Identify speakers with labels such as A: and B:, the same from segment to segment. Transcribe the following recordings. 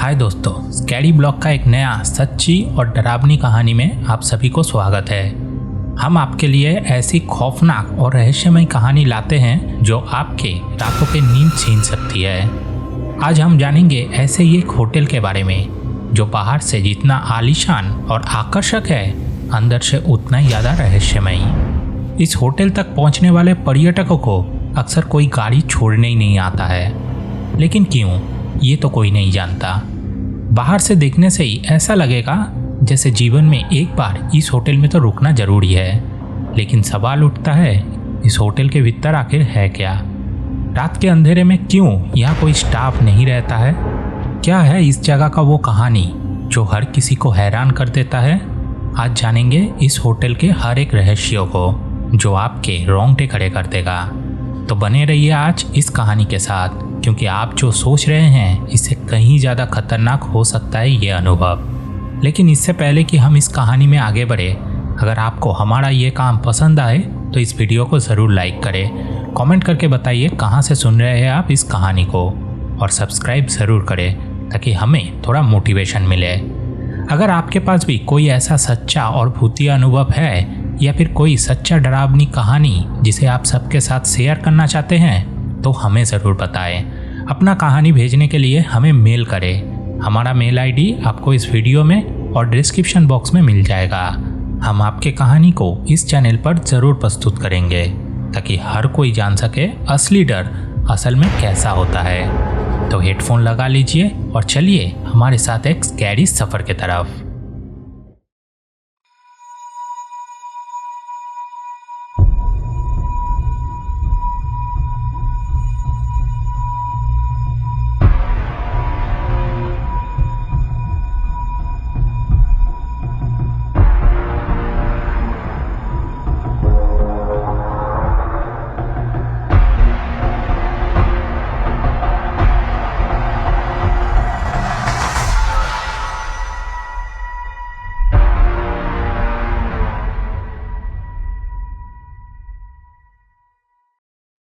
A: हाय दोस्तों, scary blog का एक नया सच्ची और डरावनी कहानी में आप सभी को स्वागत है। हम आपके लिए ऐसी खौफनाक और रहस्यमय कहानी लाते हैं जो आपके रातों की नींद छीन सकती है। आज हम जानेंगे ऐसे ही एक होटल के बारे में जो बाहर से जितना आलीशान और आकर्षक है, अंदर से उतना ही ज़्यादा रहस्यमय। इस होटल तक पहुंचने वाले पर्यटकों को अक्सर कोई गाड़ी छोड़ने ही नहीं आता है, लेकिन क्यों, ये तो कोई नहीं जानता। बाहर से देखने से ही ऐसा लगेगा जैसे जीवन में एक बार इस होटल में तो रुकना जरूरी है, लेकिन सवाल उठता है इस होटल के भीतर आखिर है क्या। रात के अंधेरे में क्यों यहाँ कोई स्टाफ नहीं रहता है? क्या है इस जगह का वो कहानी जो हर किसी को हैरान कर देता है? आज जानेंगे इस होटल के हर एक रहस्यों को जो आपके रोंगटे खड़े कर देगा। तो बने रहिए आज इस कहानी के साथ, क्योंकि आप जो सोच रहे हैं इससे कहीं ज़्यादा खतरनाक हो सकता है ये अनुभव। लेकिन इससे पहले कि हम इस कहानी में आगे बढ़े, अगर आपको हमारा ये काम पसंद आए तो इस वीडियो को ज़रूर लाइक करें, कमेंट करके बताइए कहाँ से सुन रहे हैं आप इस कहानी को, और सब्सक्राइब ज़रूर करें ताकि हमें थोड़ा मोटिवेशन मिले। अगर आपके पास भी कोई ऐसा सच्चा और भूतिया अनुभव है या फिर कोई सच्चा डरावनी कहानी जिसे आप सबके साथ शेयर करना चाहते हैं तो हमें ज़रूर बताएं। अपना कहानी भेजने के लिए हमें मेल करें। हमारा मेल आईडी आपको इस वीडियो में और डिस्क्रिप्शन बॉक्स में मिल जाएगा। हम आपके कहानी को इस चैनल पर ज़रूर प्रस्तुत करेंगे ताकि हर कोई जान सके असली डर असल में कैसा होता है। तो हेडफोन लगा लीजिए और चलिए हमारे साथ एक स्कैरी सफ़र की तरफ।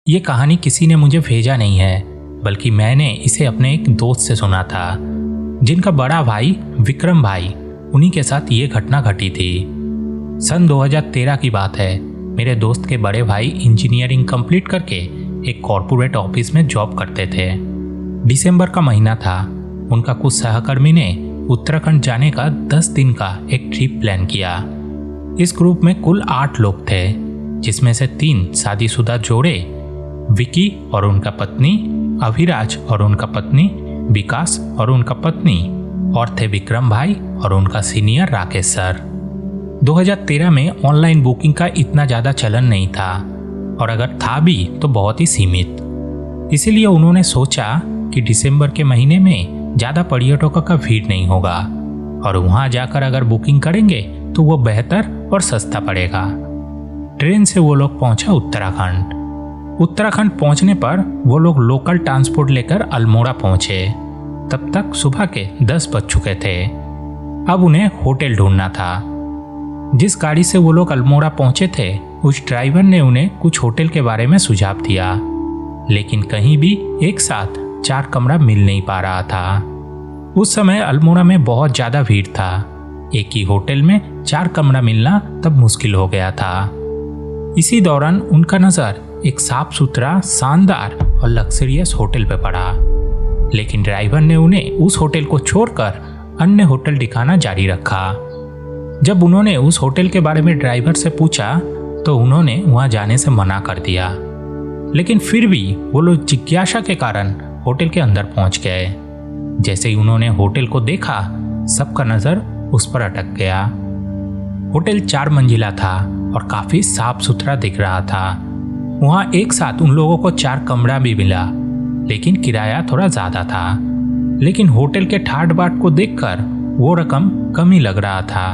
A: ये कहानी किसी ने मुझे भेजा नहीं है, बल्कि मैंने इसे अपने एक दोस्त से सुना था, जिनका बड़ा भाई विक्रम भाई, उन्हीं के साथ ये घटना घटी थी। सन 2013 की बात है। मेरे दोस्त के बड़े भाई इंजीनियरिंग कंप्लीट करके एक कॉरपोरेट ऑफिस में जॉब करते थे। दिसंबर का महीना था। उनका कुछ सहकर्मी ने उत्तराखंड जाने का 10 दिन का एक ट्रिप प्लान किया। इस ग्रुप में कुल 8 लोग थे, जिसमें से 3 शादीशुदा जोड़े, विकी और उनका पत्नी, अभिराज और उनका पत्नी, विकास और उनका पत्नी, और थे विक्रम भाई और उनका सीनियर राकेश सर। 2013 में ऑनलाइन बुकिंग का इतना ज़्यादा चलन नहीं था, और अगर था भी तो बहुत ही सीमित। इसीलिए उन्होंने सोचा कि दिसंबर के महीने में ज़्यादा पर्यटकों का भीड़ नहीं होगा, और वहाँ जाकर अगर बुकिंग करेंगे तो वो बेहतर और सस्ता पड़ेगा। ट्रेन से वो लोग पहुँचा उत्तराखंड। उत्तराखंड पहुंचने पर वो लोग लोकल ट्रांसपोर्ट लेकर अल्मोड़ा पहुंचे। तब तक सुबह के 10 बज चुके थे। अब उन्हें होटल ढूंढना था। जिस गाड़ी से वो लोग अल्मोड़ा पहुंचे थे, उस ड्राइवर ने उन्हें कुछ होटल के बारे में सुझाव दिया, लेकिन कहीं भी एक साथ 4 कमरा मिल नहीं पा रहा था। उस समय अल्मोड़ा में बहुत ज़्यादा भीड़ था। एक ही होटल में 4 कमरा मिलना तब मुश्किल हो गया था। इसी दौरान उनका नज़र एक साफ सुथरा, शानदार और लग्जरियस होटल पे पड़ा, लेकिन ड्राइवर ने उन्हें उस होटल को छोड़कर अन्य होटल दिखाना जारी रखा। जब उन्होंने उस होटल के बारे में ड्राइवर से पूछा तो उन्होंने वहां जाने से मना कर दिया, लेकिन फिर भी वो लोग जिज्ञासा के कारण होटल के अंदर पहुंच गए। जैसे ही उन्होंने होटल को देखा, सबका नज़र उस पर अटक गया। होटल 4 मंजिला था और काफ़ी साफ सुथरा दिख रहा था। वहाँ एक साथ उन लोगों को 4 कमरा भी मिला, लेकिन किराया थोड़ा ज़्यादा था। लेकिन होटल के ठाट बाट को देखकर वो रकम कम ही लग रहा था।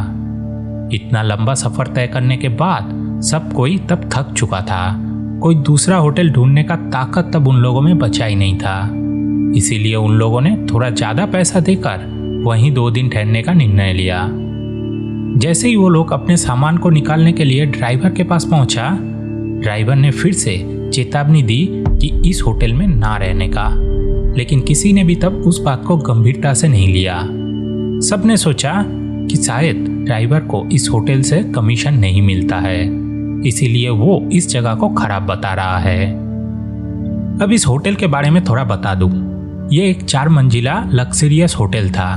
A: इतना लंबा सफ़र तय करने के बाद सब कोई तब थक चुका था। कोई दूसरा होटल ढूंढने का ताकत तब उन लोगों में बचा ही नहीं था। इसीलिए उन लोगों ने थोड़ा ज़्यादा पैसा देकर वहीं 2 दिन ठहरने का निर्णय लिया। जैसे ही वो लोग अपने सामान को निकालने के लिए ड्राइवर के पास पहुंचा, ड्राइवर ने फिर से चेतावनी दी कि इस होटल में ना रहने का। लेकिन किसी ने भी तब उस बात को गंभीरता से नहीं लिया। सबने सोचा कि शायद ड्राइवर को इस होटल से कमीशन नहीं मिलता है, इसीलिए वो इस जगह को खराब बता रहा है। अब इस होटल के बारे में थोड़ा बता दूं। ये एक 4 मंजिला लग्जरियस होटल था।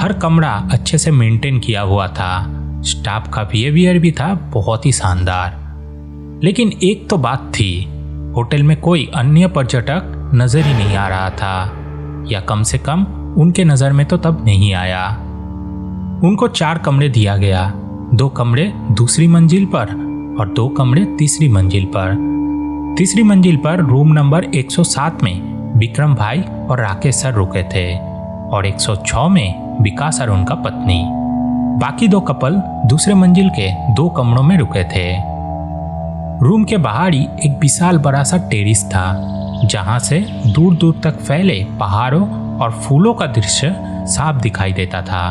A: हर कमरा अच्छे से मेंटेन किया हुआ था। स्टाफ का बिहेवियर भी था बहुत ही शानदार। लेकिन एक तो बात थी, होटल में कोई अन्य पर्यटक नजर ही नहीं आ रहा था, या कम से कम उनके नज़र में तो तब नहीं आया। उनको 4 कमरे दिया गया, 2 कमरे दूसरी मंजिल पर और 2 कमरे तीसरी मंजिल पर। तीसरी मंजिल पर रूम नंबर 107 में विक्रम भाई और राकेश सर रुके थे और 106 में विकास और उनका पत्नी। बाकी 2 कपल दूसरे मंजिल के 2 कमरों में रुके थे। रूम के बाहर ही एक विशाल बड़ा सा टेरिस था, जहां से दूर दूर तक फैले पहाड़ों और फूलों का दृश्य साफ दिखाई देता था।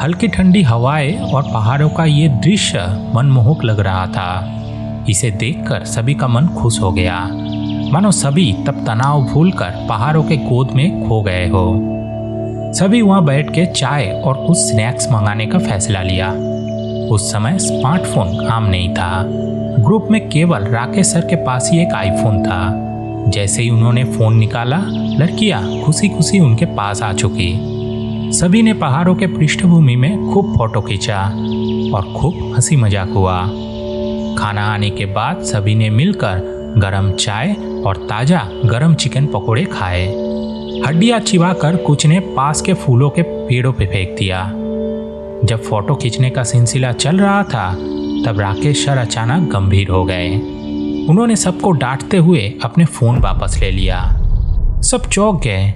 A: हल्की ठंडी हवाएं और पहाड़ों का ये दृश्य मनमोहक लग रहा था। इसे देखकर सभी का मन खुश हो गया, मानो सभी तब तनाव भूलकर पहाड़ों के गोद में खो गए हो। सभी वहां बैठ के चाय और कुछ स्नैक्स मंगाने का फैसला लिया। उस समय स्मार्टफोन आम नहीं था। ग्रुप में केवल राकेश सर के पास ही एक आईफोन था। जैसे ही उन्होंने फोन निकाला, लड़कियां खुशी खुशी उनके पास आ चुकी। सभी ने पहाड़ों के पृष्ठभूमि में खूब फोटो खींचा और खूब हंसी मजाक हुआ। खाना आने के बाद सभी ने मिलकर गरम चाय और ताज़ा गरम चिकन पकोड़े खाए। हड्डियाँ चिबाकर कुछ ने पास के फूलों के पेड़ों पे फेंक दिया। जब फोटो खींचने का सिलसिला चल रहा था, तब राकेश सर अचानक गंभीर हो गए। उन्होंने सबको डांटते हुए अपने फ़ोन वापस ले लिया। सब चौंक गए।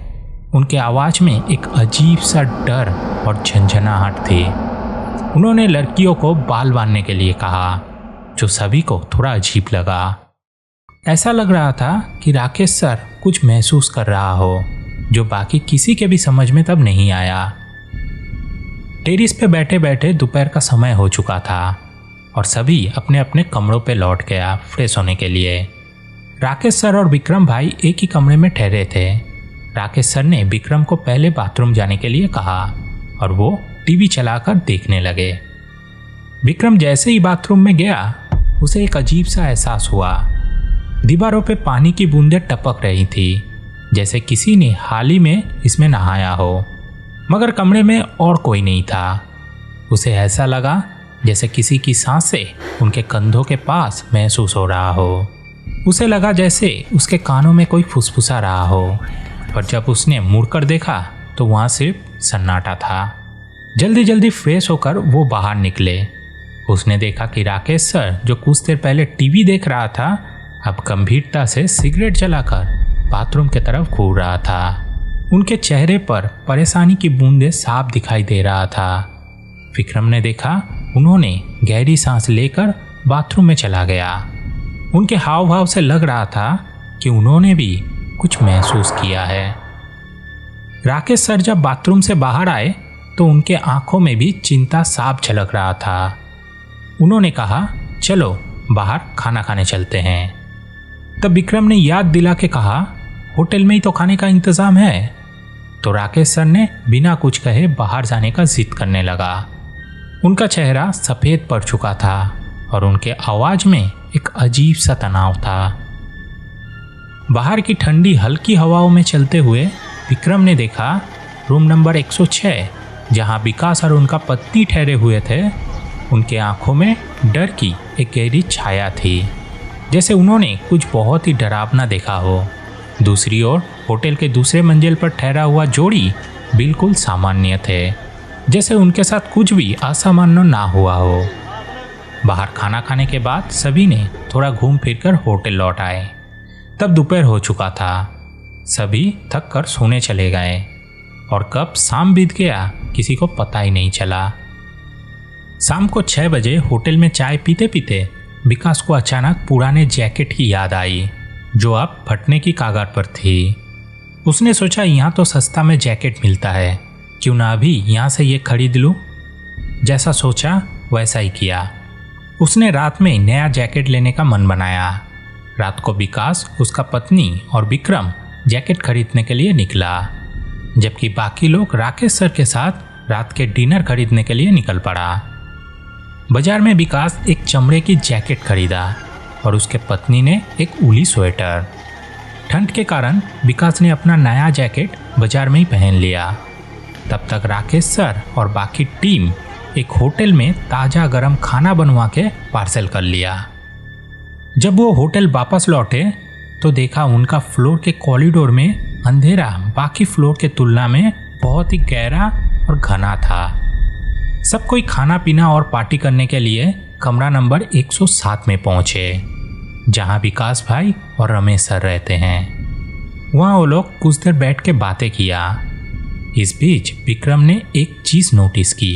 A: उनके आवाज़ में एक अजीब सा डर और झंझनाहट थी। उन्होंने लड़कियों को बाल बांधने के लिए कहा, जो सभी को थोड़ा अजीब लगा। ऐसा लग रहा था कि राकेश सर कुछ महसूस कर रहा हो, जो बाकी किसी के भी समझ में तब नहीं आया। टेरिस पे बैठे बैठे दोपहर का समय हो चुका था और सभी अपने अपने कमरों पे लौट गया फ्रेश होने के लिए। राकेश सर और विक्रम भाई एक ही कमरे में ठहरे थे। राकेश सर ने विक्रम को पहले बाथरूम जाने के लिए कहा और वो टीवी चलाकर देखने लगे। विक्रम जैसे ही बाथरूम में गया, उसे एक अजीब सा एहसास हुआ। दीवारों पे पानी की बूंदें टपक रही थी, जैसे किसी ने हाल ही में इसमें नहाया हो, मगर कमरे में और कोई नहीं था। उसे ऐसा लगा जैसे किसी की सांसें उनके कंधों के पास महसूस हो रहा हो। उसे लगा जैसे उसके कानों में कोई फुसफुसा रहा हो, पर जब उसने मुड़कर देखा तो वहाँ सिर्फ सन्नाटा था। जल्दी जल्दी फ्रेश होकर वो बाहर निकले। उसने देखा कि राकेश सर, जो कुछ देर पहले टीवी देख रहा था, अब गंभीरता से सिगरेट जलाकर बाथरूम की तरफ घूर रहा था। उनके चेहरे पर परेशानी की बूंदें साफ दिखाई दे रहा था। विक्रम ने देखा, उन्होंने गहरी सांस लेकर बाथरूम में चला गया। उनके हाव भाव से लग रहा था कि उन्होंने भी कुछ महसूस किया है। राकेश सर जब बाथरूम से बाहर आए तो उनके आंखों में भी चिंता साफ झलक रहा था। उन्होंने कहा, चलो बाहर खाना खाने चलते हैं। तब विक्रम ने याद दिला के कहा, होटल में ही तो खाने का इंतज़ाम है। तो राकेश सर ने बिना कुछ कहे बाहर जाने का जिद करने लगा। उनका चेहरा सफ़ेद पड़ चुका था और उनके आवाज़ में एक अजीब सा तनाव था। बाहर की ठंडी हल्की हवाओं में चलते हुए विक्रम ने देखा रूम नंबर 106, जहां विकास और उनका पत्नी ठहरे हुए थे। उनके आंखों में डर की एक गहरी छाया थी, जैसे उन्होंने कुछ बहुत ही डरावना देखा हो। दूसरी ओर होटल के दूसरे मंजिल पर ठहरा हुआ जोड़ी बिल्कुल सामान्य थे, जैसे उनके साथ कुछ भी असामान्य ना हुआ हो। बाहर खाना खाने के बाद सभी ने थोड़ा घूम फिरकर होटल लौट आए। तब दोपहर हो चुका था। सभी थक कर सोने चले गए और कब शाम बीत गया किसी को पता ही नहीं चला। शाम को 6 बजे होटल में चाय पीते पीते विकास को अचानक पुराने जैकेट की याद आई, जो अब फटने की कागार पर थी। उसने सोचा, यहाँ तो सस्ता में जैकेट मिलता है, क्यों ना अभी यहाँ से ये खरीद लूँ। जैसा सोचा वैसा ही किया। उसने रात में नया जैकेट लेने का मन बनाया। रात को विकास, उसका पत्नी और विक्रम जैकेट खरीदने के लिए निकला, जबकि बाकी लोग राकेश सर के साथ रात के डिनर खरीदने के लिए निकल पड़ा। बाजार में विकास एक चमड़े की जैकेट खरीदा और उसके पत्नी ने एक ऊली स्वेटर। ठंड के कारण विकास ने अपना नया जैकेट बाजार में ही पहन लिया। तब तक राकेश सर और बाकी टीम एक होटल में ताज़ा गरम खाना बनवा के पार्सल कर लिया। जब वो होटल वापस लौटे तो देखा उनका फ्लोर के कॉरिडोर में अंधेरा बाकी फ्लोर के तुलना में बहुत ही गहरा और घना था। सब कोई खाना पीना और पार्टी करने के लिए कमरा नंबर 107 में पहुंचे, जहां विकास भाई और रमेश सर रहते हैं। वहां वो लोग कुछ देर बैठ के बातें किया। इस बीच विक्रम ने एक चीज़ नोटिस की।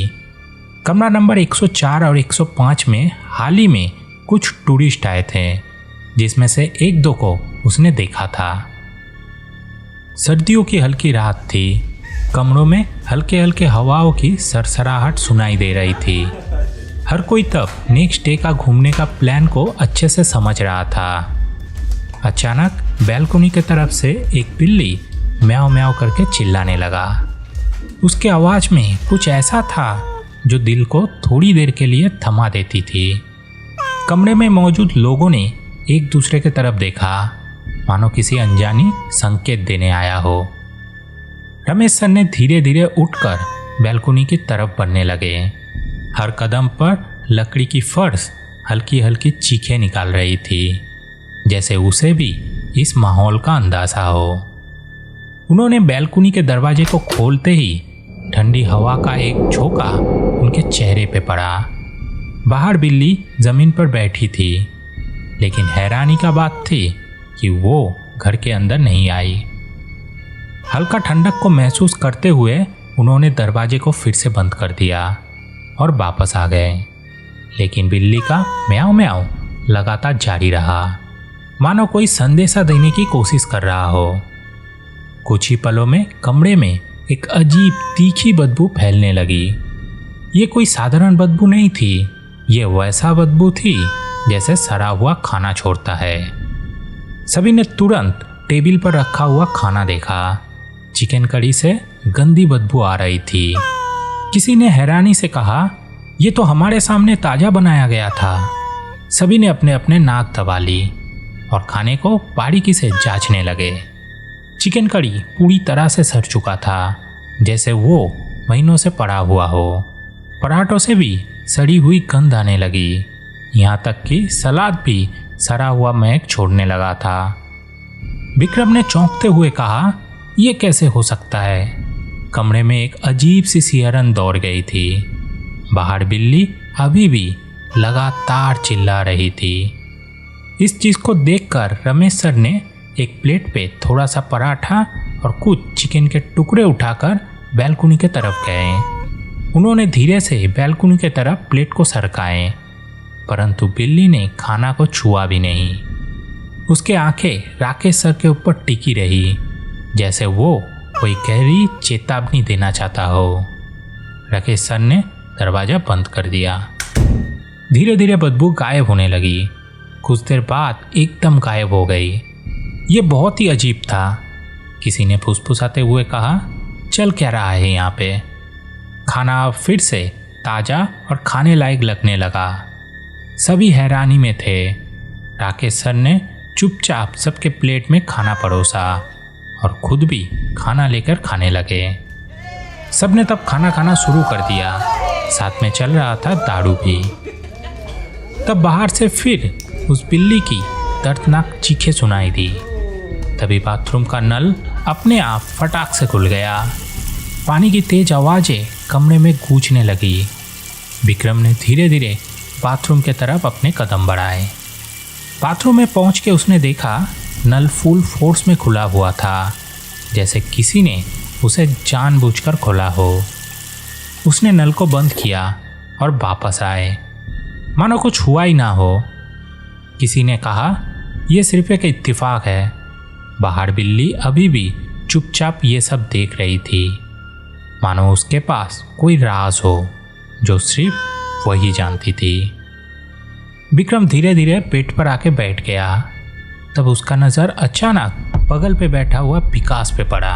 A: कमरा नंबर 104 और 105 में हाल ही में कुछ टूरिस्ट आए थे, जिसमें से एक दो को उसने देखा था। सर्दियों की हल्की रात थी। कमरों में हल्के हल्के हवाओं की सरसराहट सुनाई दे रही थी। हर कोई तब नेक्स्ट डे का घूमने का प्लान को अच्छे से समझ रहा था। अचानक बैल्कनी की तरफ से एक बिल्ली म्याऊ म्याऊ करके चिल्लाने लगा। उसके आवाज़ में कुछ ऐसा था जो दिल को थोड़ी देर के लिए थमा देती थी। कमरे में मौजूद लोगों ने एक दूसरे की तरफ देखा, मानो किसी अनजानी संकेत देने आया हो। रमेश सर ने धीरे धीरे उठकर बैल्कनी की तरफ बढ़ने लगे। हर कदम पर लकड़ी की फर्श हल्की हल्की चीखें निकाल रही थी, जैसे उसे भी इस माहौल का अंदाजा हो। उन्होंने बैल्कनी के दरवाजे को खोलते ही ठंडी हवा का एक झोंका उनके चेहरे पे पड़ा। बाहर बिल्ली जमीन पर बैठी थी, लेकिन हैरानी का बात थी कि वो घर के अंदर नहीं आई। हल्का ठंडक को महसूस करते हुए उन्होंने दरवाजे को फिर से बंद कर दिया और वापस आ गए। लेकिन बिल्ली का म्याऊ म्याऊ लगातार जारी रहा, मानो कोई संदेशा देने की कोशिश कर रहा हो। कुछ ही पलों में कमरे में एक अजीब तीखी बदबू फैलने लगी। ये कोई साधारण बदबू नहीं थी, ये वैसा बदबू थी जैसे सड़ा हुआ खाना छोड़ता है। सभी ने तुरंत टेबल पर रखा हुआ खाना देखा। चिकन कड़ी से गंदी बदबू आ रही थी। किसी ने हैरानी से कहा, यह तो हमारे सामने ताज़ा बनाया गया था। सभी ने अपने अपने नाक दबा ली और खाने को बारीकी से जांचने लगे। चिकन कड़ी पूरी तरह से सड़ चुका था, जैसे वो महीनों से पड़ा हुआ हो। पराठों से भी सड़ी हुई गंध आने लगी, यहाँ तक कि सलाद भी सड़ा हुआ महक छोड़ने लगा था। विक्रम ने चौंकते हुए कहा, यह कैसे हो सकता है? कमरे में एक अजीब सी सिहरन दौड़ गई थी। बाहर बिल्ली अभी भी लगातार चिल्ला रही थी। इस चीज़ को देखकर रमेश सर ने एक प्लेट पे थोड़ा सा पराठा और कुछ चिकन के टुकड़े उठाकर बैल्कनी के तरफ गए। उन्होंने धीरे से बैल्कनी के तरफ प्लेट को सरकाए, परंतु बिल्ली ने खाना को छुआ भी नहीं। उसके आंखें राकेश सर के ऊपर टिकी रही, जैसे वो कोई गहरी चेतावनी देना चाहता हो। राकेश सर ने दरवाज़ा बंद कर दिया। धीरे धीरे बदबू गायब होने लगी। कुछ देर बाद एकदम गायब हो गई। ये बहुत ही अजीब था। किसी ने फुसफुसाते हुए कहा, चल क्या रहा है यहाँ पे? खाना फिर से ताज़ा और खाने लायक लगने लगा। सभी हैरानी में थे। राकेश सर ने चुपचाप सबके प्लेट में खाना परोसा और खुद भी खाना लेकर खाने लगे। सबने तब खाना खाना शुरू कर दिया। साथ में चल रहा था दारू भी। तब बाहर से फिर उस बिल्ली की दर्दनाक चीखें सुनाई दी। तभी बाथरूम का नल अपने आप फटाक से खुल गया। पानी की तेज आवाज़ें कमरे में गूंजने लगी। विक्रम ने धीरे धीरे बाथरूम की तरफ अपने कदम बढ़ाए। बाथरूम में पहुंच के उसने देखा नल फुल फोर्स में खुला हुआ था, जैसे किसी ने उसे जानबूझकर खोला हो। उसने नल को बंद किया और वापस आए, मानो कुछ हुआ ही ना हो। किसी ने कहा, यह सिर्फ एक इत्तेफाक है। बाहर बिल्ली अभी भी चुपचाप ये सब देख रही थी, मानो उसके पास कोई राज हो जो सिर्फ वही जानती थी। विक्रम धीरे धीरे बेड पर आके बैठ गया। तब उसका नज़र अचानक बगल पे बैठा हुआ विकास पे पड़ा,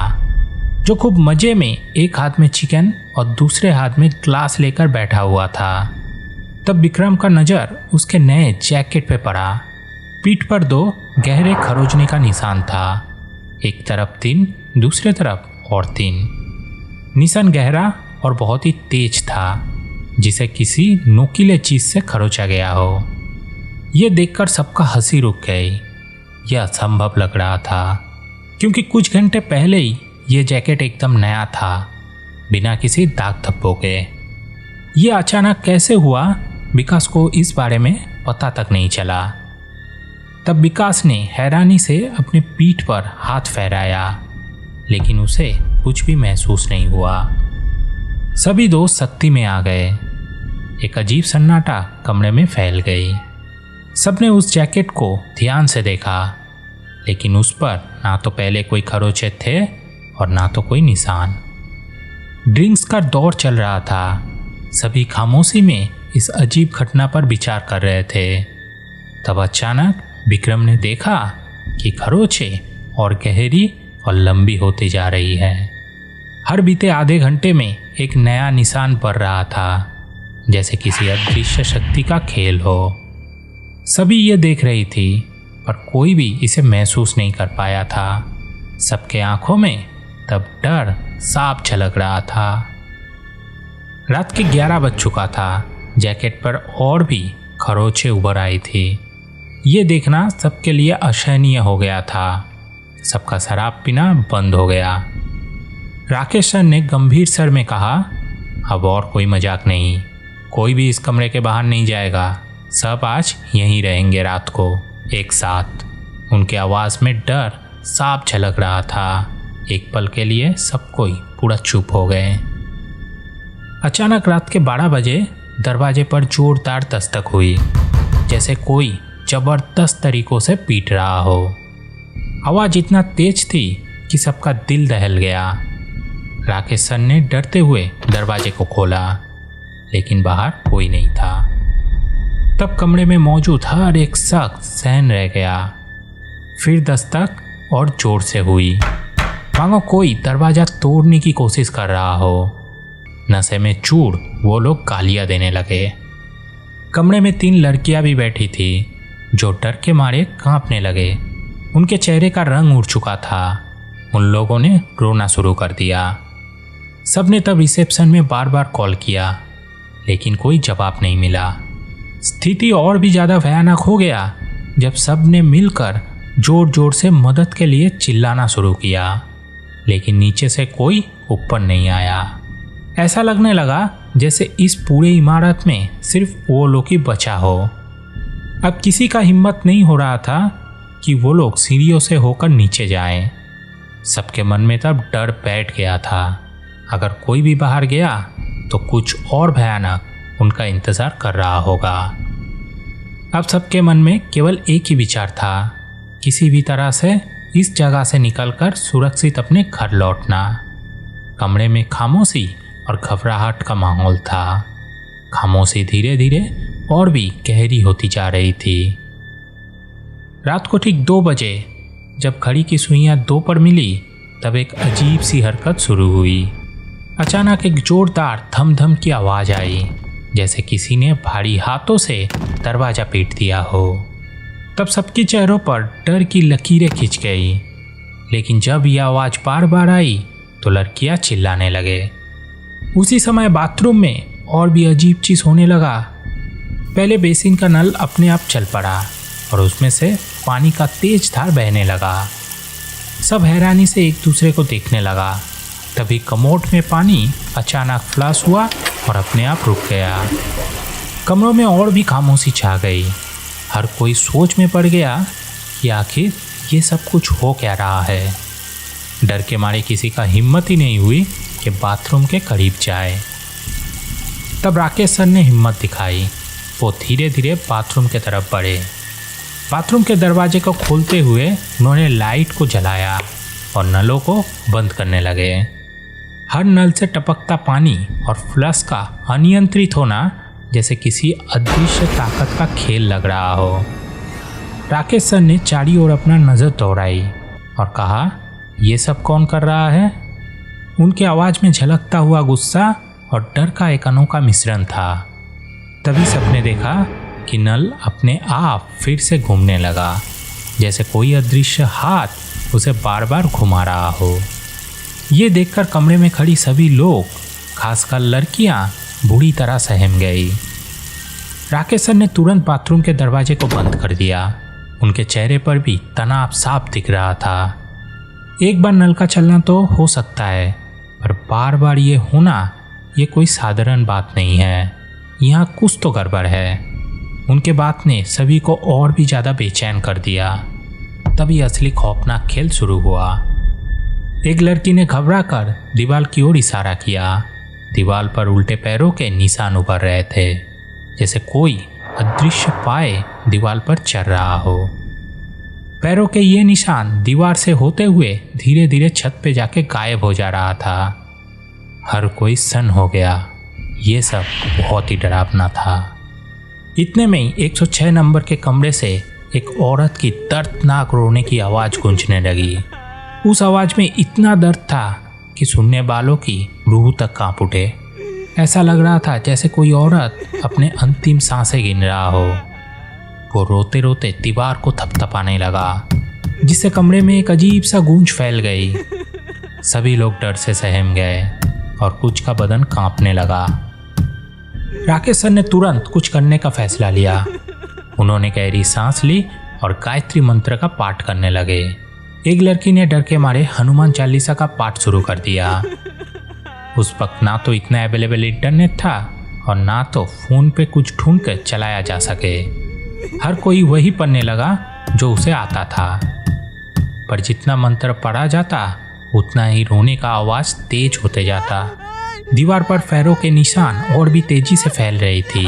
A: जो खूब मजे में एक हाथ में चिकन और दूसरे हाथ में ग्लास लेकर बैठा हुआ था। तब विक्रम का नज़र उसके नए जैकेट पे पड़ा। पीठ पर 2 गहरे खरोंचने का निशान था, एक तरफ 3, दूसरे तरफ और 3। निशान गहरा और बहुत ही तेज था, जिसे किसी नोकीले चीज से खरोंचा गया हो। यह देखकर सबका हंसी रुक गई। यह असंभव लग रहा था, क्योंकि कुछ घंटे पहले ही यह जैकेट एकदम नया था, बिना किसी दाग धब्बों के। यह अचानक कैसे हुआ, विकास को इस बारे में पता तक नहीं चला। तब विकास ने हैरानी से अपने पीठ पर हाथ फहराया, लेकिन उसे कुछ भी महसूस नहीं हुआ। सभी दोस्त सख्ती में आ गए। एक अजीब सन्नाटा कमरे में फैल गई। सबने उस जैकेट को ध्यान से देखा, लेकिन उस पर ना तो पहले कोई खरोंचे थे और ना तो कोई निशान। ड्रिंक्स का दौर चल रहा था। सभी खामोशी में इस अजीब घटना पर विचार कर रहे थे। तब अचानक विक्रम ने देखा कि खरोंचे और गहरी और लंबी होती जा रही है। हर बीते आधे घंटे में एक नया निशान बढ़ रहा था, जैसे किसी अदृश्य शक्ति का खेल हो। सभी ये देख रही थी, पर कोई भी इसे महसूस नहीं कर पाया था। सबके आंखों में तब डर साफ झलक रहा था। रात के 11 बज चुका था। जैकेट पर और भी खरोंचे उभर आई थी। ये देखना सबके लिए असहनीय हो गया था। सबका शराब पीना बंद हो गया। राकेश सर ने गंभीर स्वर में कहा, अब और कोई मजाक नहीं, कोई भी इस कमरे के बाहर नहीं जाएगा। सब आज यहीं रहेंगे रात को एक साथ। उनके आवाज़ में डर साफ झलक रहा था। एक पल के लिए सब कोई पूरा चुप हो गए। अचानक रात के 12 बजे दरवाजे पर जोरदार दस्तक हुई, जैसे कोई जबरदस्त तरीकों से पीट रहा हो। आवाज़ इतना तेज थी कि सबका दिल दहल गया। राकेश सर ने डरते हुए दरवाजे को खोला, लेकिन बाहर कोई नहीं था। तब कमरे में मौजूद हर एक शख्स सहम रह गया। फिर दस्तक और जोर से हुई, मानो कोई दरवाजा तोड़ने की कोशिश कर रहा हो। नशे में चूर वो लोग गालियां देने लगे। कमरे में 3 लड़कियां भी बैठी थी, जो डर के मारे कांपने लगे। उनके चेहरे का रंग उड़ चुका था। उन लोगों ने रोना शुरू कर दिया। सबने तब रिसेप्शन में बार बार कॉल किया, लेकिन कोई जवाब नहीं मिला। स्थिति और भी ज़्यादा भयानक हो गया जब सब ने मिलकर जोर जोर से मदद के लिए चिल्लाना शुरू किया, लेकिन नीचे से कोई ऊपर नहीं आया। ऐसा लगने लगा जैसे इस पूरे इमारत में सिर्फ वो लोग ही बचा हो। अब किसी का हिम्मत नहीं हो रहा था कि वो लोग सीढ़ियों से होकर नीचे जाएं। सबके मन में तब डर बैठ गया था। अगर कोई भी बाहर गया तो कुछ और भयानक उनका इंतज़ार कर रहा होगा। अब सबके मन में केवल एक ही विचार था, किसी भी तरह से इस जगह से निकलकर सुरक्षित अपने घर लौटना। कमरे में खामोशी और घबराहट का माहौल था। खामोशी धीरे धीरे और भी गहरी होती जा रही थी। रात को ठीक 2 बजे जब घड़ी की सुइयां 2 पर मिली, तब एक अजीब सी हरकत शुरू हुई। अचानक एक जोरदार धम धम की आवाज़ आई, जैसे किसी ने भारी हाथों से दरवाज़ा पीट दिया हो। तब सबके चेहरों पर डर की लकीरें खिंच गई। लेकिन जब यह आवाज़ बार बार आई तो लड़कियां चिल्लाने लगे। उसी समय बाथरूम में और भी अजीब चीज़ होने लगा। पहले बेसिन का नल अपने आप चल पड़ा और उसमें से पानी का तेज धार बहने लगा। सब हैरानी से एक दूसरे को देखने लगा। तभी कमोड में पानी अचानक फ्लश हुआ और अपने आप रुक गया। कमरों में और भी खामोशी छा गई। हर कोई सोच में पड़ गया कि आखिर ये सब कुछ हो क्या रहा है। डर के मारे किसी का हिम्मत ही नहीं हुई कि बाथरूम के करीब जाए। तब राकेश सर ने हिम्मत दिखाई। वो धीरे धीरे बाथरूम के तरफ बढ़े। बाथरूम के दरवाजे को खोलते हुए उन्होंने लाइट को जलाया और नलों को बंद करने लगे। हर नल से टपकता पानी और फ्लश का अनियंत्रित होना जैसे किसी अदृश्य ताकत का खेल लग रहा हो। राकेश सर ने चारों ओर अपना नज़र दौड़ाई और कहा, ये सब कौन कर रहा है? उनके आवाज़ में झलकता हुआ गुस्सा और डर का एक अनोखा मिश्रण था। तभी सबने देखा कि नल अपने आप फिर से घूमने लगा, जैसे कोई अदृश्य हाथ उसे बार बार घुमा रहा हो। ये देखकर कमरे में खड़ी सभी लोग, खासकर लड़कियां, बुरी तरह सहम गई। राकेश सर ने तुरंत बाथरूम के दरवाजे को बंद कर दिया। उनके चेहरे पर भी तनाव साफ दिख रहा था। एक बार नल का चलना तो हो सकता है, पर बार बार ये होना, ये कोई साधारण बात नहीं है। यहाँ कुछ तो गड़बड़ है। उनके बात ने सभी को और भी ज़्यादा बेचैन कर दिया। तभी असली खौफनाक खेल शुरू हुआ। एक लड़की ने घबरा कर दीवार की ओर इशारा किया। दीवार पर उल्टे पैरों के निशान उभर रहे थे, जैसे कोई अदृश्य पाए दीवार पर चढ़ रहा हो। पैरों के ये निशान दीवार से होते हुए धीरे धीरे छत पे जाके गायब हो जा रहा था। हर कोई सन्न हो गया। ये सब बहुत ही डरावना था। इतने में ही 106 नंबर के कमरे से एक औरत की दर्दनाक रोने की आवाज़ गूंजने लगी। उस आवाज़ में इतना दर्द था कि सुनने वालों की रूह तक कांप उठे। ऐसा लग रहा था जैसे कोई औरत अपने अंतिम सांसें गिन रहा हो। वो रोते रोते दीवार को थपथपाने लगा, जिससे कमरे में एक अजीब सा गूंज फैल गई। सभी लोग डर से सहम गए और कुछ का बदन कांपने लगा। राकेश सर ने तुरंत कुछ करने का फैसला लिया। उन्होंने गहरी सांस ली और गायत्री मंत्र का पाठ करने लगे। एक लड़की ने डर के मारे हनुमान चालीसा का पाठ शुरू कर दिया। उस वक्त ना तो इतना अवेलेबल इंटरनेट था और ना तो फोन पे कुछ ढूंढ कर चलाया जा सके। हर कोई वही पढ़ने लगा जो उसे आता था। पर जितना मंत्र पढ़ा जाता, उतना ही रोने का आवाज तेज होते जाता। दीवार पर पैरों के निशान और भी तेजी से फैल रही थी।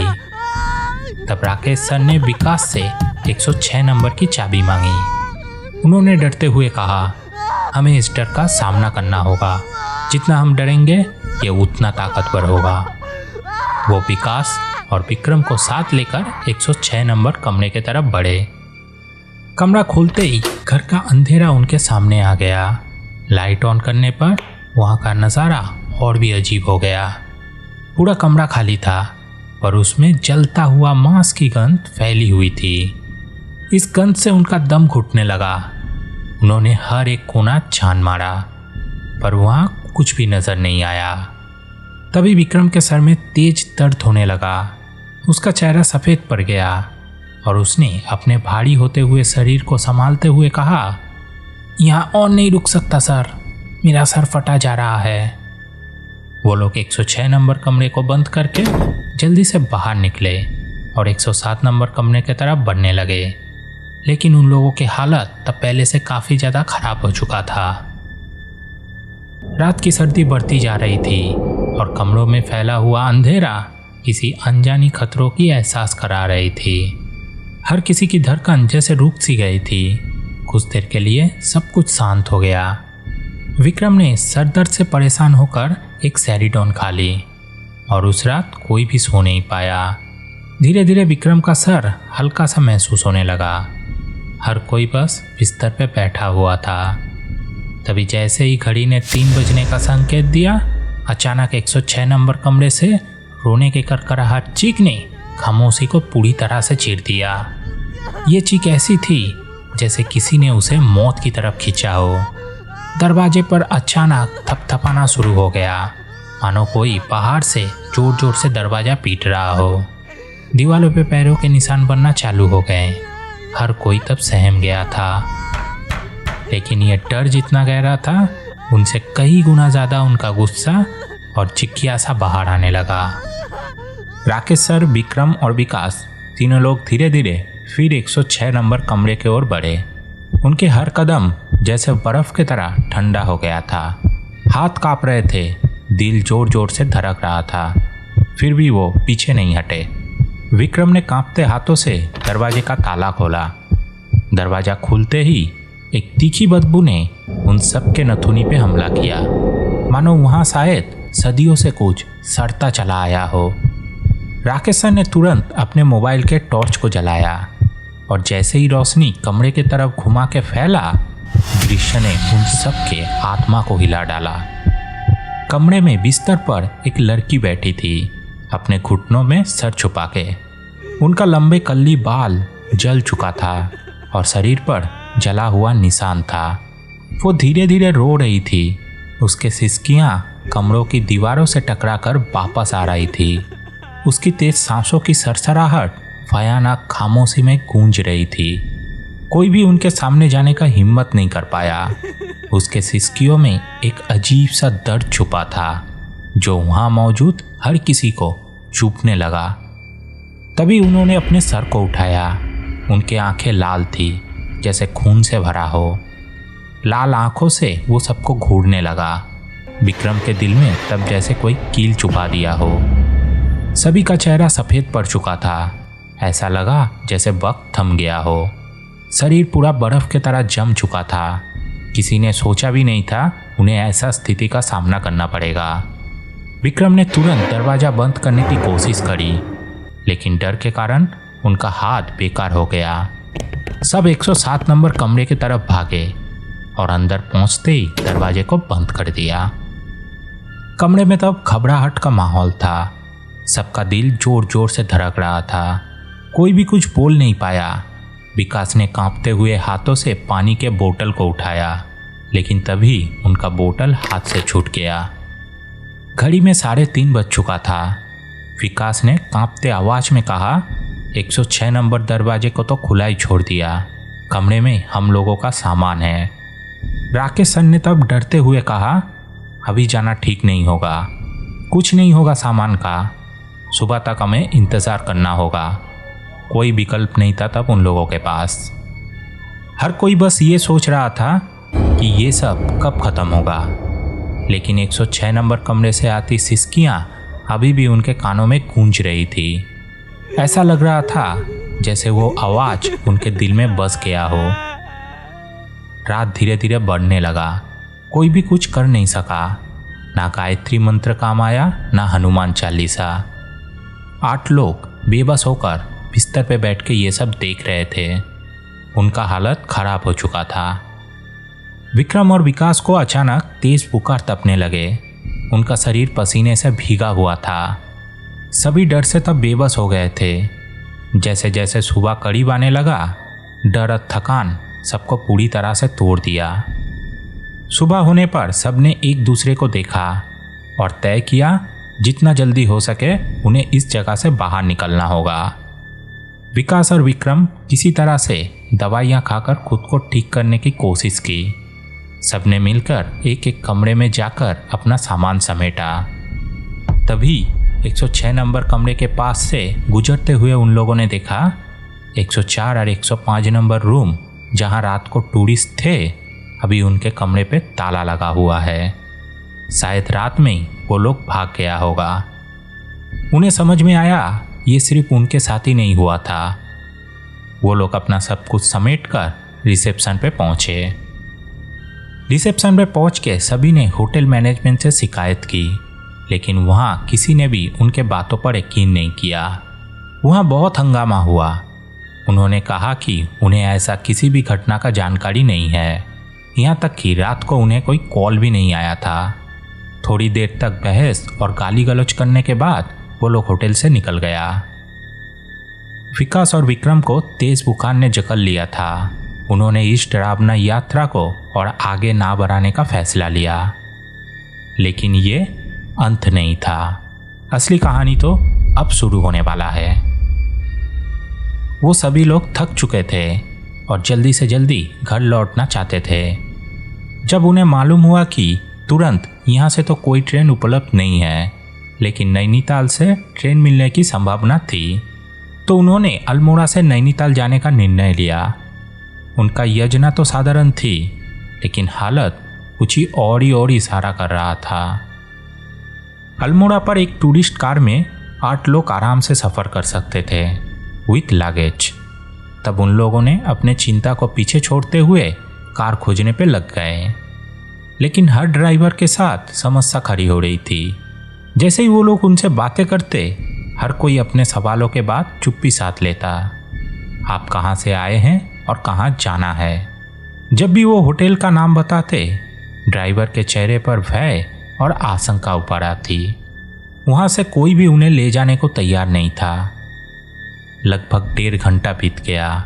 A: तब राकेश सर ने विकास से 106 नंबर की चाबी मांगी। उन्होंने डरते हुए कहा, हमें इस डर का सामना करना होगा। जितना हम डरेंगे, ये उतना ताकतवर होगा। वो विकास और विक्रम को साथ लेकर 106 नंबर कमरे की तरफ बढ़े। कमरा खोलते ही घर का अंधेरा उनके सामने आ गया। लाइट ऑन करने पर वहाँ का नज़ारा और भी अजीब हो गया। पूरा कमरा खाली था, पर उसमें जलता हुआ मांस की गंध फैली हुई थी। इस गंध से उनका दम घुटने लगा। उन्होंने हर एक कोना छान मारा, पर वहाँ कुछ भी नजर नहीं आया। तभी विक्रम के सर में तेज दर्द होने लगा। उसका चेहरा सफ़ेद पड़ गया और उसने अपने भारी होते हुए शरीर को संभालते हुए कहा, यहाँ और नहीं रुक सकता सर, मेरा सर फटा जा रहा है। वो लोग 106 नंबर कमरे को बंद करके जल्दी से बाहर निकले और 107 नंबर कमरे की तरफ बढ़ने लगे। लेकिन उन लोगों की हालत तब पहले से काफ़ी ज़्यादा खराब हो चुका था। रात की सर्दी बढ़ती जा रही थी और कमरों में फैला हुआ अंधेरा किसी अनजानी खतरों की एहसास करा रही थी। हर किसी की धड़कन जैसे रुक सी गई थी। कुछ देर के लिए सब कुछ शांत हो गया। विक्रम ने सर दर्द से परेशान होकर एक सैरिडॉन खा ली और उस रात कोई भी सो नहीं पाया। धीरे धीरे विक्रम का सर हल्का सा महसूस होने लगा। हर कोई बस बिस्तर पे बैठा हुआ था। तभी जैसे ही घड़ी ने 3 बजने का संकेत दिया, अचानक 106 नंबर कमरे से रोने के करकराहट चीख ने खामोशी को पूरी तरह से चीर दिया। ये चीख ऐसी थी जैसे किसी ने उसे मौत की तरफ खींचा हो। दरवाजे पर अचानक थपथपाना शुरू हो गया, मानो कोई बाहर से जोर जोर से दरवाज़ा पीट रहा हो। दीवारों पे पैरों के निशान बनना चालू हो गए। हर कोई तब सहम गया था। लेकिन यह डर जितना गहरा था, उनसे कई गुना ज़्यादा उनका गुस्सा और जिज्ञासा बाहर आने लगा। राकेश सर, विक्रम और विकास तीनों लोग धीरे धीरे फिर 106 नंबर कमरे की ओर बढ़े। उनके हर कदम जैसे बर्फ की तरह ठंडा हो गया था। हाथ कांप रहे थे, दिल जोर जोर से धड़क रहा था, फिर भी वो पीछे नहीं हटे। विक्रम ने कांपते हाथों से दरवाजे का ताला खोला। दरवाज़ा खुलते ही एक तीखी बदबू ने उन सब के नथुनी पे हमला किया, मानो वहाँ शायद सदियों से कुछ सड़ता चला आया हो। राकेश सर ने तुरंत अपने मोबाइल के टॉर्च को जलाया और जैसे ही रोशनी कमरे की तरफ घुमा के फैला, दृश्य ने उन सब के आत्मा को हिला डाला। कमरे में बिस्तर पर एक लड़की बैठी थी, अपने घुटनों में सर छुपा के। उनका लंबे कल्ली बाल जल चुका था और शरीर पर जला हुआ निशान था। वो धीरे धीरे रो रही थी। उसके सिसकियां कमरों की दीवारों से टकराकर वापस आ रही थी। उसकी तेज सांसों की सरसराहट भयानक खामोशी में गूंज रही थी। कोई भी उनके सामने जाने का हिम्मत नहीं कर पाया। उसके सिसकियों में एक अजीब सा दर्द छुपा था जो वहां मौजूद हर किसी को चुभने लगा। तभी उन्होंने अपने सर को उठाया। उनकी आंखें लाल थी, जैसे खून से भरा हो। लाल आंखों से वो सबको घूरने लगा। विक्रम के दिल में तब जैसे कोई कील चुभा दिया हो। सभी का चेहरा सफ़ेद पड़ चुका था। ऐसा लगा जैसे वक्त थम गया हो। शरीर पूरा बर्फ की तरह जम चुका था। किसी ने सोचा भी नहीं था उन्हें ऐसा स्थिति का सामना करना पड़ेगा। विक्रम ने तुरंत दरवाज़ा बंद करने की कोशिश करी, लेकिन डर के कारण उनका हाथ बेकार हो गया। सब 107 नंबर कमरे की तरफ भागे और अंदर पहुंचते ही दरवाजे को बंद कर दिया। कमरे में तब घबराहट का माहौल था। सबका दिल जोर जोर से धड़क रहा था। कोई भी कुछ बोल नहीं पाया। विकास ने कांपते हुए हाथों से पानी के बोतल को उठाया, लेकिन तभी उनका बोतल हाथ से छूट गया। घड़ी में 3:30 बज चुका था। विकास ने कांपते आवाज में कहा, 106 नंबर दरवाजे को तो खुला ही छोड़ दिया। कमरे में हम लोगों का सामान है। राकेश सर ने तब डरते हुए कहा, अभी जाना ठीक नहीं होगा। कुछ नहीं होगा सामान का। सुबह तक हमें इंतज़ार करना होगा। कोई विकल्प नहीं था तब उन लोगों के पास। हर कोई बस ये सोच रहा था कि ये सब कब ख़त्म होगा, लेकिन 106 नंबर कमरे से आती सिसकियाँ अभी भी उनके कानों में गूंज रही थी। ऐसा लग रहा था जैसे वो आवाज़ उनके दिल में बस गया हो। रात धीरे धीरे बढ़ने लगा। कोई भी कुछ कर नहीं सका। ना गायत्री मंत्र काम आया, ना हनुमान चालीसा। 8 लोग बेबस होकर बिस्तर पे बैठ के ये सब देख रहे थे। उनका हालत खराब हो चुका था। विक्रम और विकास को अचानक तेज बुखार तपने लगे। उनका शरीर पसीने से भीगा हुआ था। सभी डर से तब बेबस हो गए थे। जैसे जैसे सुबह करीब आने लगा, डर और थकान सबको पूरी तरह से तोड़ दिया। सुबह होने पर सबने एक दूसरे को देखा और तय किया जितना जल्दी हो सके उन्हें इस जगह से बाहर निकलना होगा। विकास और विक्रम किसी तरह से दवाइयाँ खाकर खुद को ठीक करने की कोशिश की। सबने मिलकर एक एक कमरे में जाकर अपना सामान समेटा। तभी 106 नंबर कमरे के पास से गुजरते हुए उन लोगों ने देखा 104 और 105 नंबर रूम जहां रात को टूरिस्ट थे, अभी उनके कमरे पे ताला लगा हुआ है। शायद रात में ही वो लोग भाग गया होगा। उन्हें समझ में आया ये सिर्फ उनके साथ ही नहीं हुआ था। वो लोग अपना सब कुछ समेटकर रिसेप्शन पे पहुंचे। रिसेप्शन पे पहुंच के सभी ने होटल मैनेजमेंट से शिकायत की, लेकिन वहाँ किसी ने भी उनके बातों पर यकीन नहीं किया। वहाँ बहुत हंगामा हुआ। उन्होंने कहा कि उन्हें ऐसा किसी भी घटना का जानकारी नहीं है। यहाँ तक कि रात को उन्हें कोई कॉल भी नहीं आया था। थोड़ी देर तक बहस और गाली गलौज करने के बाद वो लोग होटल से निकल गया। विकास और विक्रम को तेज बुखार ने जकड़ लिया था। उन्होंने इस डरावना यात्रा को और आगे ना बढ़ाने का फैसला लिया, लेकिन ये अंत नहीं था। असली कहानी तो अब शुरू होने वाला है। वो सभी लोग थक चुके थे और जल्दी से जल्दी घर लौटना चाहते थे। जब उन्हें मालूम हुआ कि तुरंत यहाँ से तो कोई ट्रेन उपलब्ध नहीं है, लेकिन नैनीताल से ट्रेन मिलने की संभावना थी, तो उन्होंने अल्मोड़ा से नैनीताल जाने का निर्णय लिया। उनका योजना तो साधारण थी, लेकिन हालत कुछ ही और इशारा कर रहा था। अल्मोड़ा पर एक टूरिस्ट कार में 8 लोग आराम से सफ़र कर सकते थे विथ लगेज। तब उन लोगों ने अपने चिंता को पीछे छोड़ते हुए कार खोजने पे लग गए, लेकिन हर ड्राइवर के साथ समस्या खड़ी हो रही थी। जैसे ही वो लोग उनसे बातें करते, हर कोई अपने सवालों के बाद चुप्पी साध लेता। आप कहाँ से आए हैं और कहाँ जाना है? जब भी वो होटल का नाम बताते, ड्राइवर के चेहरे पर भय और आशंका उभर आती। वहां से कोई भी उन्हें ले जाने को तैयार नहीं था। लगभग 1.5 घंटा बीत गया,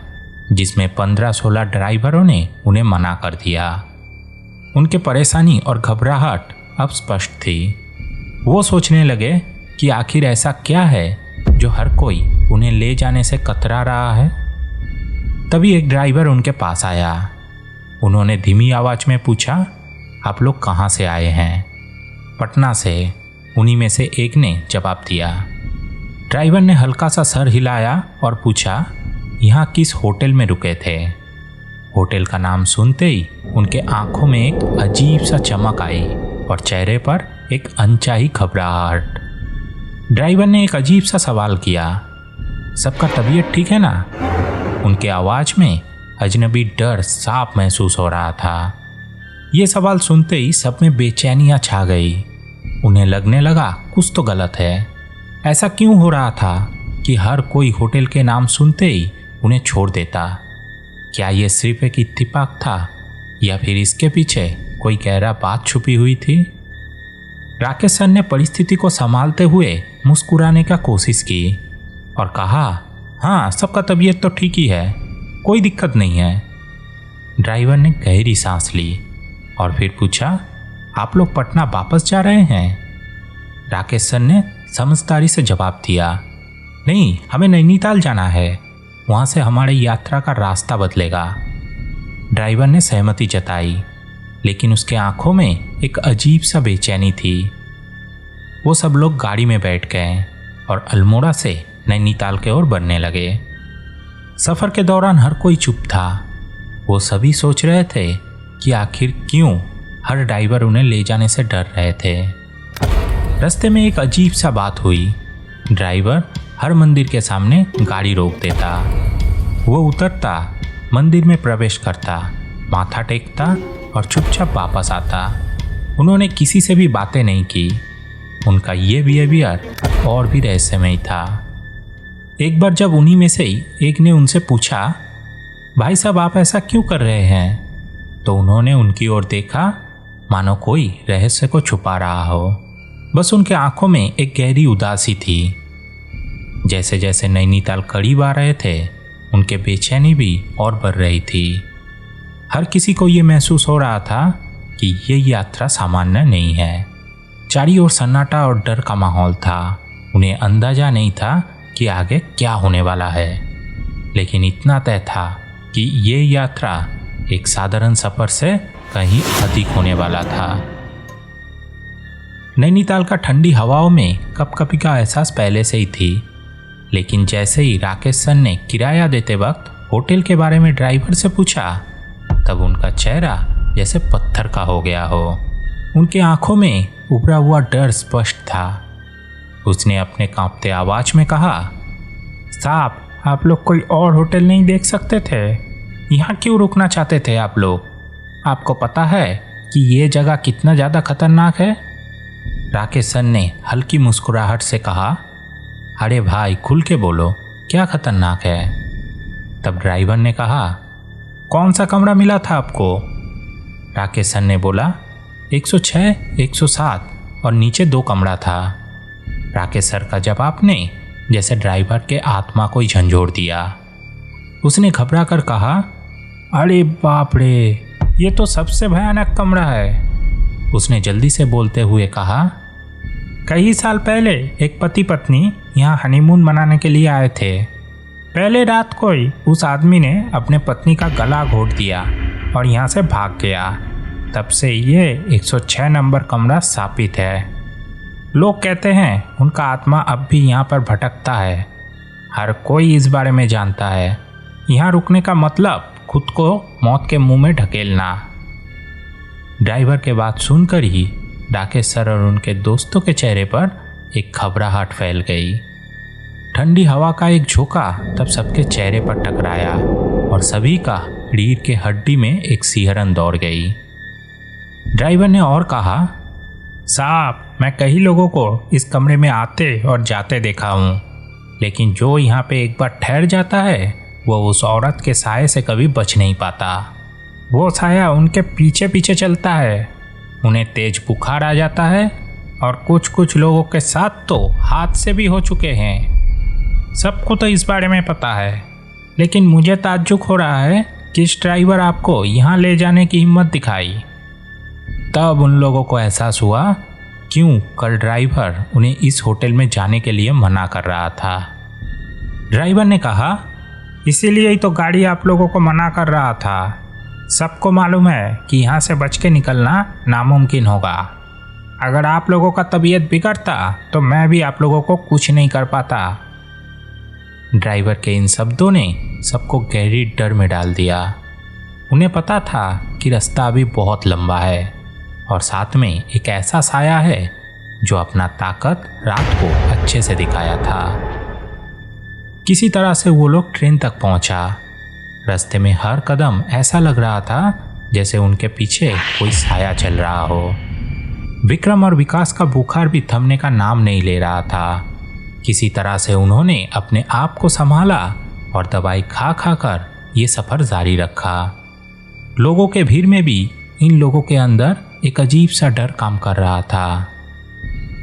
A: जिसमें 15-16 ड्राइवरों ने उन्हें मना कर दिया। उनके परेशानी और घबराहट अब स्पष्ट थी। वो सोचने लगे कि आखिर ऐसा क्या है जो हर कोई उन्हें ले जाने से कतरा रहा है। तभी एक ड्राइवर उनके पास आया। उन्होंने धीमी आवाज में पूछा, आप लोग कहाँ से आए हैं? पटना से, उन्हीं में से एक ने जवाब दिया। ड्राइवर ने हल्का सा सर हिलाया और पूछा, यहाँ किस होटल में रुके थे? होटल का नाम सुनते ही उनके आंखों में एक अजीब सा चमक आई और चेहरे पर एक अनचाही घबराहट। ड्राइवर ने एक अजीब सा सवाल किया, सबका तबीयत ठीक है ना? उनके आवाज में अजनबी डर साफ महसूस हो रहा था। ये सवाल सुनते ही सब में बेचैनियां छा गई। उन्हें लगने लगा कुछ तो गलत है। ऐसा क्यों हो रहा था कि हर कोई होटल के नाम सुनते ही उन्हें छोड़ देता? क्या ये सिर्फ एक इत्तेफाक था या फिर इसके पीछे कोई गहरा बात छुपी हुई थी? राकेश सर ने परिस्थिति को संभालते हुए मुस्कुराने का कोशिश की और कहा, हाँ, सबका तबीयत तो ठीक ही है, कोई दिक्कत नहीं है। ड्राइवर ने गहरी सांस ली और फिर पूछा, आप लोग पटना वापस जा रहे हैं? राकेश सर ने समझदारी से जवाब दिया, नहीं, हमें नैनीताल जाना है, वहाँ से हमारी यात्रा का रास्ता बदलेगा। ड्राइवर ने सहमति जताई, लेकिन उसके आंखों में एक अजीब सा बेचैनी थी। वो सब लोग गाड़ी में बैठ गए और अल्मोड़ा से नैनीताल के ओर बढ़ने लगे। सफ़र के दौरान हर कोई चुप था। वो सभी सोच रहे थे कि आखिर क्यों हर ड्राइवर उन्हें ले जाने से डर रहे थे। रास्ते में एक अजीब सा बात हुई। ड्राइवर हर मंदिर के सामने गाड़ी रोक देता। वो उतरता, मंदिर में प्रवेश करता, माथा टेकता और चुपचाप वापस आता। उन्होंने किसी से भी बातें नहीं की। उनका ये बिहेवियर और भी रहस्यमय था। एक बार जब उन्हीं में से ही एक ने उनसे पूछा, भाई साहब, आप ऐसा क्यों कर रहे हैं? तो उन्होंने उनकी ओर देखा, मानो कोई रहस्य को छुपा रहा हो। बस उनके आंखों में एक गहरी उदासी थी। जैसे जैसे नैनीताल करीब आ रहे थे, उनके बेचैनी भी और बढ़ रही थी। हर किसी को ये महसूस हो रहा था कि ये यात्रा सामान्य नहीं है। चारों ओर सन्नाटा और डर का माहौल था। उन्हें अंदाजा नहीं था कि आगे क्या होने वाला है, लेकिन इतना तय था कि ये यात्रा एक साधारण सफर से कहीं अधिक होने वाला था। नैनीताल का ठंडी हवाओं में कपकपी का एहसास पहले से ही थी, लेकिन जैसे ही राकेश सर ने किराया देते वक्त होटल के बारे में ड्राइवर से पूछा, तब उनका चेहरा जैसे पत्थर का हो गया हो। उनके आंखों में उभरा हुआ डर स्पष्ट था। उसने अपने कांपते आवाज में कहा, साहब, आप लोग कोई और होटल नहीं देख सकते थे? यहाँ क्यों रुकना चाहते थे आप लोग? आपको पता है कि ये जगह कितना ज़्यादा खतरनाक है? राकेश सर ने हल्की मुस्कुराहट से कहा, अरे भाई, खुल के बोलो, क्या खतरनाक है? तब ड्राइवर ने कहा, कौन सा कमरा मिला था आपको? राकेश सर ने बोला, 106, 107 और नीचे 2 कमरा था। राकेश सर का जवाब ने जैसे ड्राइवर के आत्मा को ही झंझोड़ दिया। उसने घबरा कर कहा, अरे बाप रे, ये तो सबसे भयानक कमरा है। उसने जल्दी से बोलते हुए कहा, कई साल पहले एक पति पत्नी यहाँ हनीमून मनाने के लिए आए थे। पहले रात को ही उस आदमी ने अपने पत्नी का गला घोट दिया और यहाँ से भाग गया। तब से ये 106 नंबर कमरा स्थापित है। लोग कहते हैं उनका आत्मा अब भी यहाँ पर भटकता है। हर कोई इस बारे में जानता है। यहाँ रुकने का मतलब खुद को मौत के मुंह में ढकेलना। ड्राइवर के बात सुनकर ही राकेश सर और उनके दोस्तों के चेहरे पर एक घबराहट फैल गई। ठंडी हवा का एक झोंका तब सबके चेहरे पर टकराया और सभी का रीढ़ के हड्डी में एक सिहरन दौड़ गई। ड्राइवर ने और कहा, साहब, मैं कई लोगों को इस कमरे में आते और जाते देखा हूँ, लेकिन जो यहाँ पे एक बार ठहर जाता है वो उस औरत के साए से कभी बच नहीं पाता। वो साया उनके पीछे पीछे चलता है। उन्हें तेज बुखार आ जाता है और कुछ कुछ लोगों के साथ तो हादसे भी हो चुके हैं। सबको तो इस बारे में पता है, लेकिन मुझे ताज्जुब हो रहा है कि इस ड्राइवर आपको यहाँ ले जाने की हिम्मत दिखाई। तब उन लोगों को एहसास हुआ क्यों कल ड्राइवर उन्हें इस होटल में जाने के लिए मना कर रहा था। ड्राइवर ने कहा, इसीलिए ही तो गाड़ी आप लोगों को मना कर रहा था। सबको मालूम है कि यहाँ से बच के निकलना नामुमकिन होगा। अगर आप लोगों का तबीयत बिगड़ता तो मैं भी आप लोगों को कुछ नहीं कर पाता। ड्राइवर के इन शब्दों ने सबको गहरी डर में डाल दिया। उन्हें पता था कि रास्ता अभी बहुत लंबा है और साथ में एक ऐसा साया है जो अपना ताकत रात को अच्छे से दिखाया था। किसी तरह से वो लोग ट्रेन तक पहुंचा। रास्ते में हर कदम ऐसा लग रहा था जैसे उनके पीछे कोई साया चल रहा हो। विक्रम और विकास का बुखार भी थमने का नाम नहीं ले रहा था। किसी तरह से उन्होंने अपने आप को संभाला और दवाई खा खा कर ये सफ़र जारी रखा। लोगों के भीड़ में भी इन लोगों के अंदर एक अजीब सा डर काम कर रहा था।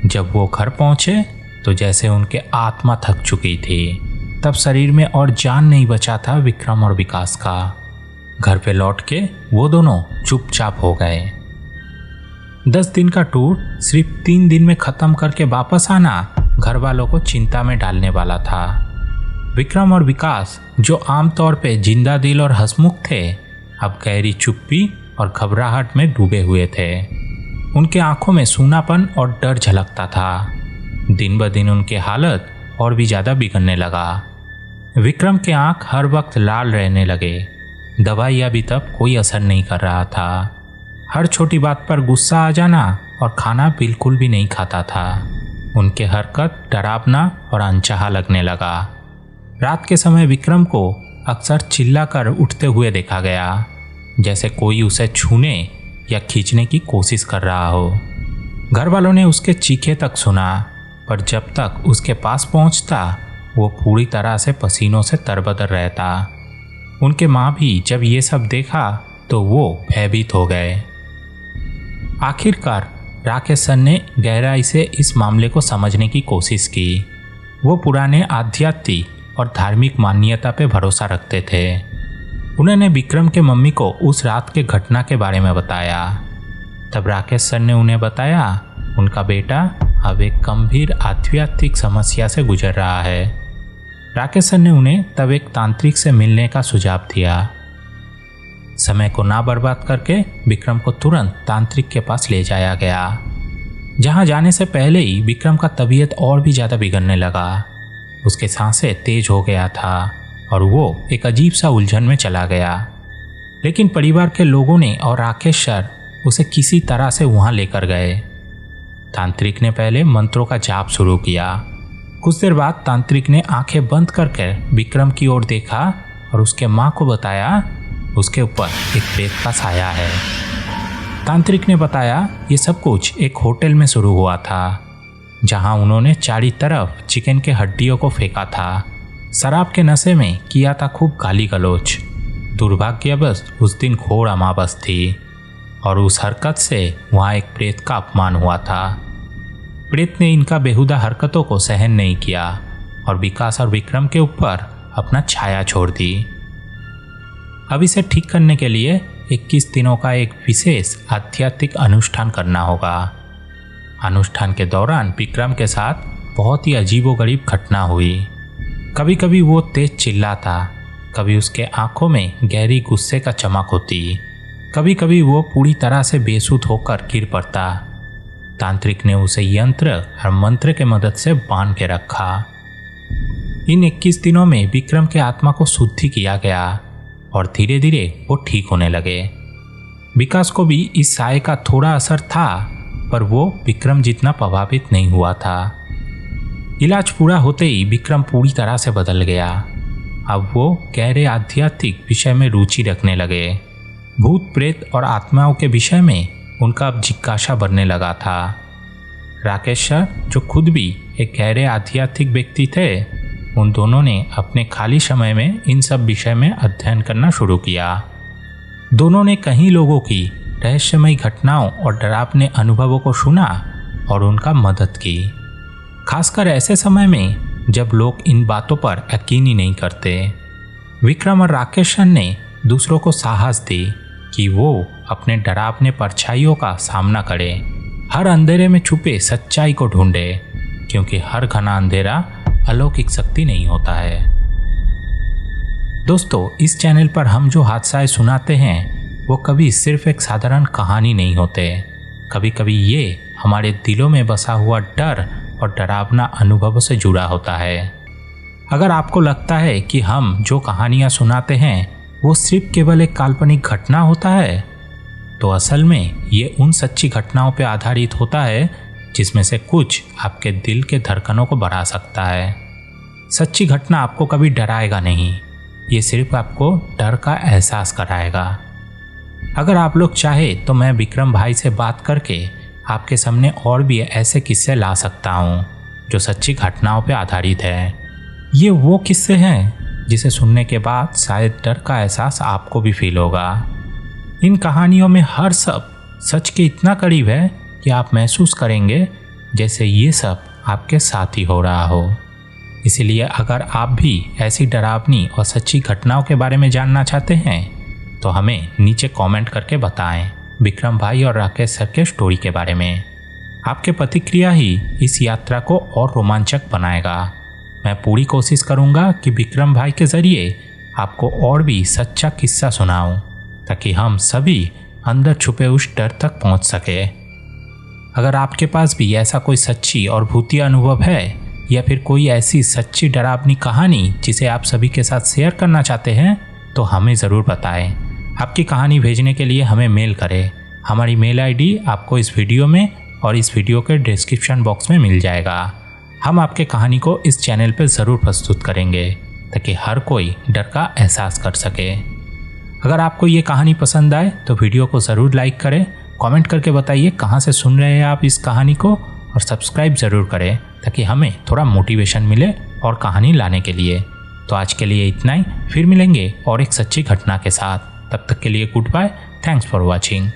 A: जब वो घर पहुंचे तो जैसे उनके आत्मा थक चुकी थी। तब शरीर में और जान नहीं बचा था विक्रम और विकास का। घर पे लौट के वो दोनों चुपचाप हो गए। 10 दिन का टूर सिर्फ 3 दिन में ख़त्म करके वापस आना घर वालों को चिंता में डालने वाला था। विक्रम और विकास जो आमतौर पे जिंदा दिल और हंसमुख थे, अब गहरी चुप्पी और घबराहट में डूबे हुए थे। उनके आंखों में सूनापन और डर झलकता था। दिन ब दिन उनकी हालत और भी ज़्यादा बिगड़ने लगा। विक्रम के आंख हर वक्त लाल रहने लगे। दवाई अभी तक कोई असर नहीं कर रहा था। हर छोटी बात पर गुस्सा आ जाना और खाना बिल्कुल भी नहीं खाता था। उनके हरकत डरावना और अनचाहा लगने लगा। रात के समय विक्रम को अक्सर चिल्लाकर उठते हुए देखा गया, जैसे कोई उसे छूने या खींचने की कोशिश कर रहा हो। घर वालों ने उसके चीखे तक सुना, पर जब तक उसके पास पहुंचता वो पूरी तरह से पसीनों से तरबतर रहता। उनके माँ भी जब ये सब देखा तो वो भयभीत हो गए। आखिरकार राकेश सर ने गहराई से इस मामले को समझने की कोशिश की। वो पुराने आध्यात्मिक और धार्मिक मान्यता पे भरोसा रखते थे। उन्होंने विक्रम के मम्मी को उस रात के घटना के बारे में बताया। तब राकेश सर ने उन्हें बताया उनका बेटा अब एक गंभीर आध्यात्मिक समस्या से गुजर रहा है। राकेश सर ने उन्हें तब एक तांत्रिक से मिलने का सुझाव दिया। समय को ना बर्बाद करके विक्रम को तुरंत तांत्रिक के पास ले जाया गया। जहां जाने से पहले ही विक्रम का तबीयत और भी ज़्यादा बिगड़ने लगा। उसके सांसें तेज हो गया था और वो एक अजीब सा उलझन में चला गया। लेकिन परिवार के लोगों ने और राकेश सर उसे किसी तरह से वहाँ लेकर गए। तांत्रिक ने पहले मंत्रों का जाप शुरू किया। कुछ देर बाद तांत्रिक ने आंखें बंद करके विक्रम की ओर देखा और उसके माँ को बताया उसके ऊपर एक प्रेत का साया है। तांत्रिक ने बताया ये सब कुछ एक होटल में शुरू हुआ था, जहां उन्होंने चारों तरफ चिकन के हड्डियों को फेंका था। शराब के नशे में किया था खूब गाली गलौज। दुर्भाग्यवश उस दिन घोर अमावस थी और उस हरकत से वहाँ एक प्रेत का अपमान हुआ था। प्रेत ने इनका बेहुदा हरकतों को सहन नहीं किया और विकास और विक्रम के ऊपर अपना छाया छोड़ दी। अब इसे ठीक करने के लिए 21 दिनों का एक विशेष आध्यात्मिक अनुष्ठान करना होगा। अनुष्ठान के दौरान विक्रम के साथ बहुत ही अजीबोगरीब घटना हुई। कभी कभी वो तेज चिल्लाता, कभी उसके आंखों में गहरी गुस्से का चमक होती, कभी कभी वो पूरी तरह से बेसुध होकर गिर पड़ता। तांत्रिक ने उसे यंत्र और मंत्र के मदद से बांध के रखा। इन 21 दिनों में विक्रम के आत्मा को शुद्धि किया गया और धीरे धीरे वो ठीक होने लगे। विकास को भी इस साए का थोड़ा असर था, पर वो विक्रम जितना प्रभावित नहीं हुआ था। इलाज पूरा होते ही विक्रम पूरी तरह से बदल गया। अब वो गहरे आध्यात्मिक विषय में रुचि रखने लगे। भूत प्रेत और आत्माओं के विषय में उनका अब जिज्ञासा बढ़ने लगा था। राकेश सर जो खुद भी एक गहरे आध्यात्मिक व्यक्ति थे, उन दोनों ने अपने खाली समय में इन सब विषय में अध्ययन करना शुरू किया। दोनों ने कई लोगों की रहस्यमयी घटनाओं और डरावने अनुभवों को सुना और उनका मदद की, खासकर ऐसे समय में जब लोग इन बातों पर यकीन ही नहीं करते। विक्रम और राकेशन ने दूसरों को साहस दी कि वो अपने डरावने परछाइयों का सामना करें, हर अंधेरे में छुपे सच्चाई को ढूंढे, क्योंकि हर घना अंधेरा अलौकिक शक्ति नहीं होता है। दोस्तों, इस चैनल पर हम जो हादसाएं सुनाते हैं वो कभी सिर्फ एक साधारण कहानी नहीं होते। कभी कभी ये हमारे दिलों में बसा हुआ डर और डरावना अनुभवों से जुड़ा होता है। अगर आपको लगता है कि हम जो कहानियाँ सुनाते हैं वो सिर्फ केवल एक काल्पनिक घटना होता है, तो असल में ये उन सच्ची घटनाओं पर आधारित होता है जिसमें से कुछ आपके दिल के धड़कनों को बढ़ा सकता है। सच्ची घटना आपको कभी डराएगा नहीं, ये सिर्फ आपको डर का एहसास कराएगा। अगर आप लोग चाहे तो मैं विक्रम भाई से बात करके आपके सामने और भी ऐसे किस्से ला सकता हूँ जो सच्ची घटनाओं पर आधारित है। ये वो किस्से हैं जिसे सुनने के बाद शायद डर का एहसास आपको भी फील होगा। इन कहानियों में हर सब सच के इतना करीब है कि आप महसूस करेंगे जैसे ये सब आपके साथ ही हो रहा हो। इसलिए अगर आप भी ऐसी डरावनी और सच्ची घटनाओं के बारे में जानना चाहते हैं तो हमें नीचे कमेंट करके बताएं विक्रम भाई और राकेश सर के स्टोरी के बारे में। आपके प्रतिक्रिया ही इस यात्रा को और रोमांचक बनाएगा। मैं पूरी कोशिश करूंगा कि विक्रम भाई के ज़रिए आपको और भी सच्चा किस्सा सुनाऊं, ताकि हम सभी अंदर छुपे उस डर तक पहुंच सके। अगर आपके पास भी ऐसा कोई सच्ची और भूतिया अनुभव है या फिर कोई ऐसी सच्ची डरावनी कहानी जिसे आप सभी के साथ शेयर करना चाहते हैं तो हमें ज़रूर बताएं। आपकी कहानी भेजने के लिए हमें मेल करें। हमारी मेल आईडी आपको इस वीडियो में और इस वीडियो के डिस्क्रिप्शन बॉक्स में मिल जाएगा। हम आपके कहानी को इस चैनल पर ज़रूर प्रस्तुत करेंगे ताकि हर कोई डर का एहसास कर सके। अगर आपको ये कहानी पसंद आए तो वीडियो को ज़रूर लाइक करें, कमेंट करके बताइए कहाँ से सुन रहे हैं आप इस कहानी को, और सब्सक्राइब ज़रूर करें ताकि हमें थोड़ा मोटिवेशन मिले और कहानी लाने के लिए। तो आज के लिए इतना ही, फिर मिलेंगे और एक सच्ची घटना के साथ। तब तक के लिए good bye, thanks for watching.